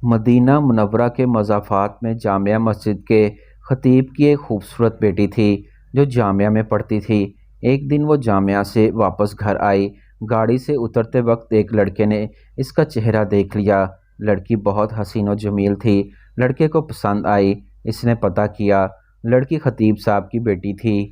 مدینہ منورہ کے مضافات میں جامعہ مسجد کے خطیب کی ایک خوبصورت بیٹی تھی جو جامعہ میں پڑھتی تھی۔ ایک دن وہ جامعہ سے واپس گھر آئی۔ گاڑی سے اترتے وقت ایک لڑکے نے اس کا چہرہ دیکھ لیا۔ لڑکی بہت حسین و جمیل تھی۔ لڑکے کو پسند آئی۔ اس نے پتہ کیا، لڑکی خطیب صاحب کی بیٹی تھی۔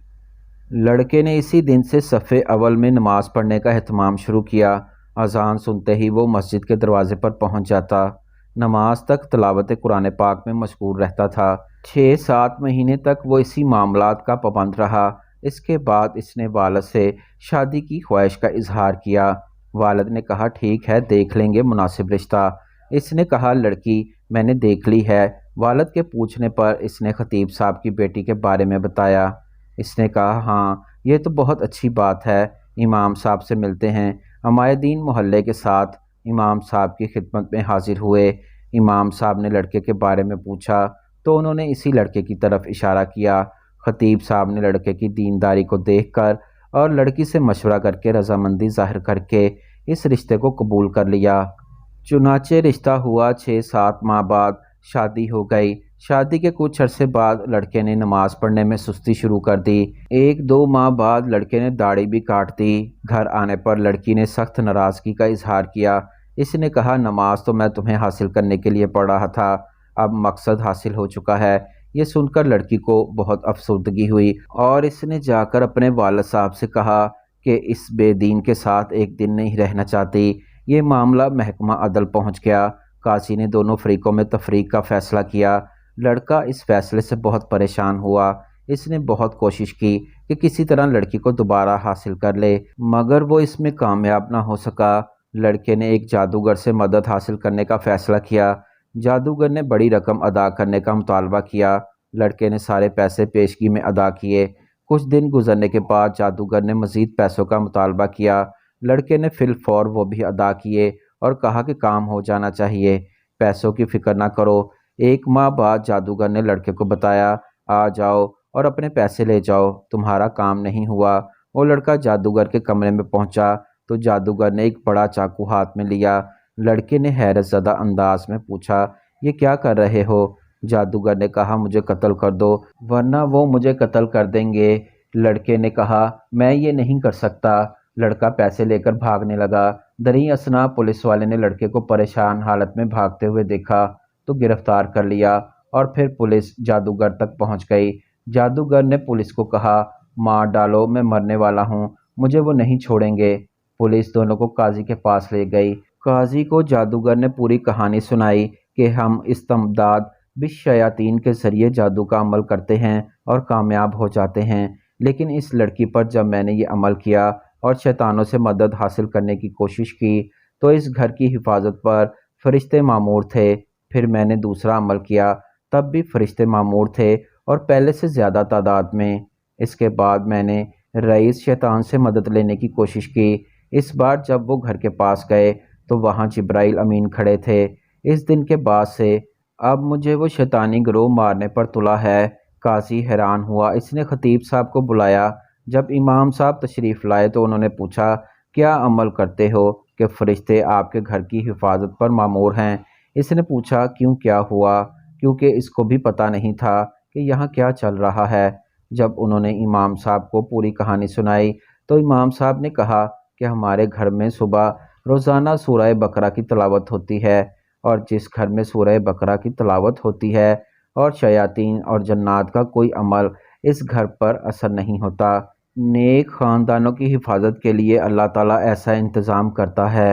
لڑکے نے اسی دن سے صف اول میں نماز پڑھنے کا اہتمام شروع کیا۔ اذان سنتے ہی وہ مسجد کے دروازے پر پہنچ جاتا۔ نماز تک تلاوت قرآن پاک میں مشغول رہتا تھا۔ 6-7 مہینے تک وہ اسی معاملات کا پابند رہا۔ اس کے بعد اس نے والد سے شادی کی خواہش کا اظہار کیا۔ والد نے کہا ٹھیک ہے، دیکھ لیں گے مناسب رشتہ۔ اس نے کہا لڑکی میں نے دیکھ لی ہے۔ والد کے پوچھنے پر اس نے خطیب صاحب کی بیٹی کے بارے میں بتایا۔ اس نے کہا ہاں، یہ تو بہت اچھی بات ہے، امام صاحب سے ملتے ہیں۔ عمائدین محلے کے ساتھ امام صاحب کی خدمت میں حاضر ہوئے۔ امام صاحب نے لڑکے کے بارے میں پوچھا تو انہوں نے اسی لڑکے کی طرف اشارہ کیا۔ خطیب صاحب نے لڑکے کی دینداری کو دیکھ کر اور لڑکی سے مشورہ کر کے رضامندی ظاہر کر کے اس رشتے کو قبول کر لیا۔ چنانچہ رشتہ ہوا۔ 6-7 ماہ بعد شادی ہو گئی۔ شادی کے کچھ عرصے بعد لڑکے نے نماز پڑھنے میں سستی شروع کر دی۔ 1-2 ماہ بعد لڑکے نے داڑھی بھی کاٹ دی۔ گھر آنے پر لڑکی نے سخت ناراضگی کا اظہار کیا۔ اس نے کہا نماز تو میں تمہیں حاصل کرنے کے لیے پڑھ رہا تھا، اب مقصد حاصل ہو چکا ہے۔ یہ سن کر لڑکی کو بہت افسردگی ہوئی اور اس نے جا کر اپنے والد صاحب سے کہا کہ اس بے دین کے ساتھ ایک دن نہیں رہنا چاہتی۔ یہ معاملہ محکمہ عدل پہنچ گیا۔ قاضی نے دونوں فریقوں میں تفریق کا فیصلہ کیا۔ لڑکا اس فیصلے سے بہت پریشان ہوا۔ اس نے بہت کوشش کی کہ کسی طرح لڑکی کو دوبارہ حاصل کر لے، مگر وہ اس میں کامیاب نہ ہو سکا۔ لڑکے نے ایک جادوگر سے مدد حاصل کرنے کا فیصلہ کیا۔ جادوگر نے بڑی رقم ادا کرنے کا مطالبہ کیا۔ لڑکے نے سارے پیسے پیشگی میں ادا کیے۔ کچھ دن گزرنے کے بعد جادوگر نے مزید پیسوں کا مطالبہ کیا۔ لڑکے نے فی الفور وہ بھی ادا کیے اور کہا کہ کام ہو جانا چاہیے، پیسوں کی فکر نہ کرو۔ 1 ماہ بعد جادوگر نے لڑکے کو بتایا آ جاؤ اور اپنے پیسے لے جاؤ، تمہارا کام نہیں ہوا۔ وہ لڑکا جادوگر کے کمرے میں پہنچا تو جادوگر نے ایک بڑا چاقو ہاتھ میں لیا۔ لڑکے نے حیرت زدہ انداز میں پوچھا یہ کیا کر رہے ہو؟ جادوگر نے کہا مجھے قتل کر دو ورنہ وہ مجھے قتل کر دیں گے۔ لڑکے نے کہا میں یہ نہیں کر سکتا۔ لڑکا پیسے لے کر بھاگنے لگا۔ دریں اثنا پولیس والے نے لڑکے کو پریشان حالت میں بھاگتے ہوئے دیکھا تو گرفتار کر لیا اور پھر پولیس جادوگر تک پہنچ گئی۔ جادوگر نے پولیس کو کہا مار ڈالو، میں مرنے والا ہوں، مجھے وہ نہیں چھوڑیں گے۔ پولیس دونوں کو قاضی کے پاس لے گئی۔ قاضی کو جادوگر نے پوری کہانی سنائی کہ ہم استمداد بالشیاطین کے ذریعے جادو کا عمل کرتے ہیں اور کامیاب ہو جاتے ہیں، لیکن اس لڑکی پر جب میں نے یہ عمل کیا اور شیطانوں سے مدد حاصل کرنے کی کوشش کی تو اس گھر کی حفاظت پر فرشتے مامور تھے۔ پھر میں نے دوسرا عمل کیا، تب بھی فرشتے مامور تھے اور پہلے سے زیادہ تعداد میں۔ اس کے بعد میں نے رئیس شیطان سے مدد لینے کی کوشش کی۔ اس بار جب وہ گھر کے پاس گئے تو وہاں جبرائیل امین کھڑے تھے۔ اس دن کے بعد سے اب مجھے وہ شیطانی گروہ مارنے پر تلا ہے۔ قاضی حیران ہوا۔ اس نے خطیب صاحب کو بلایا۔ جب امام صاحب تشریف لائے تو انہوں نے پوچھا کیا عمل کرتے ہو کہ فرشتے آپ کے گھر کی حفاظت پر مامور ہیں؟ اس نے پوچھا کیوں، کیا ہوا؟ کیونکہ اس کو بھی پتہ نہیں تھا کہ یہاں کیا چل رہا ہے۔ جب انہوں نے امام صاحب کو پوری کہانی سنائی تو امام صاحب نے کہا کہ ہمارے گھر میں صبح روزانہ سورہ بقرہ کی تلاوت ہوتی ہے، اور جس گھر میں سورہ بقرہ کی تلاوت ہوتی ہے اور شیاطین اور جنات کا کوئی عمل اس گھر پر اثر نہیں ہوتا، نیک خاندانوں کی حفاظت کے لیے اللہ تعالیٰ ایسا انتظام کرتا ہے۔